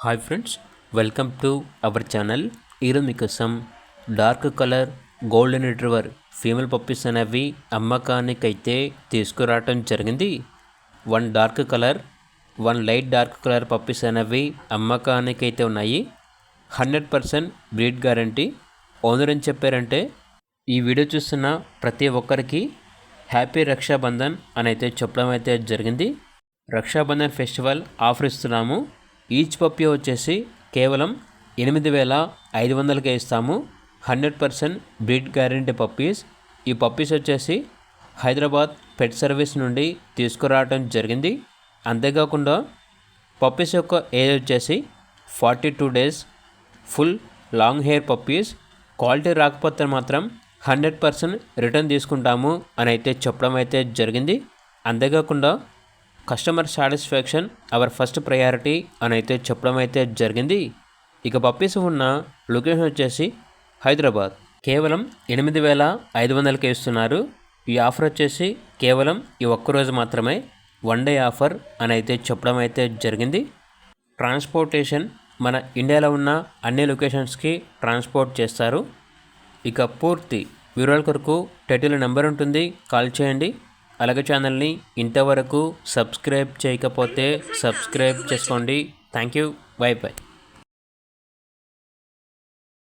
Hi friends, welcome to our channel. ఈరోజు మీకోసం dark colour golden retriever female puppies అనేవి అమ్మకానికైతే తీసుకురావటం జరిగింది. One dark colour, one light dark colour puppies అనేవి అమ్మకానికైతే ఉన్నాయి. 100% బ్రీడ్ గ్యారంటీ. ఓనర్ ఏం చెప్పారంటే, ఈ వీడియో చూస్తున్న ప్రతి ఒక్కరికి హ్యాపీ రక్షాబంధన్ అని అయితే చెప్పడం అయితే జరిగింది. రక్షాబంధన్ ఫెస్టివల్ ఆఫర్ ఇస్తున్నాము. ఈచ్ పప్పీ వచ్చేసి కేవలం 8,500కే ఇస్తాము. 100% బ్రీడ్ గ్యారెంటీ పప్పీస్. ఈ పప్పీస్ వచ్చేసి హైదరాబాద్ పెట్ సర్వీస్ నుండి తీసుకురావడం జరిగింది. అంతేకాకుండా పప్పీస్ యొక్క ఏజ్ వచ్చేసి 42 days. Full long hair puppies. Quality రాకపోతే మాత్రం 100% రిటర్న్ తీసుకుంటాము అని అయితే చెప్పడం అయితే జరిగింది. అంతేకాకుండా customer satisfaction our first priority అని అయితే చెప్పడం అయితే జరిగింది. ఇక పప్పీస్ ఉన్న లొకేషన్ వచ్చేసి హైదరాబాద్. కేవలం 8,500కే ఇస్తున్నారు. ఈ ఆఫర్ వచ్చేసి కేవలం ఈ ఒక్కరోజు మాత్రమే, వన్ డే ఆఫర్ అని అయితే చెప్పడం అయితే జరిగింది. ట్రాన్స్పోర్టేషన్ మన ఇండియాలో ఉన్న అన్ని లొకేషన్స్కి ట్రాన్స్పోర్ట్ చేస్తారు. ఇక పూర్తి వివరాల కొరకు టైటిల్ నెంబర్ ఉంటుంది, కాల్ చేయండి. అలాగే ఛానల్ని ఇంతవరకు సబ్స్క్రైబ్ చేయకపోతే సబ్స్క్రైబ్ చేసుకోండి. Thank you. By by.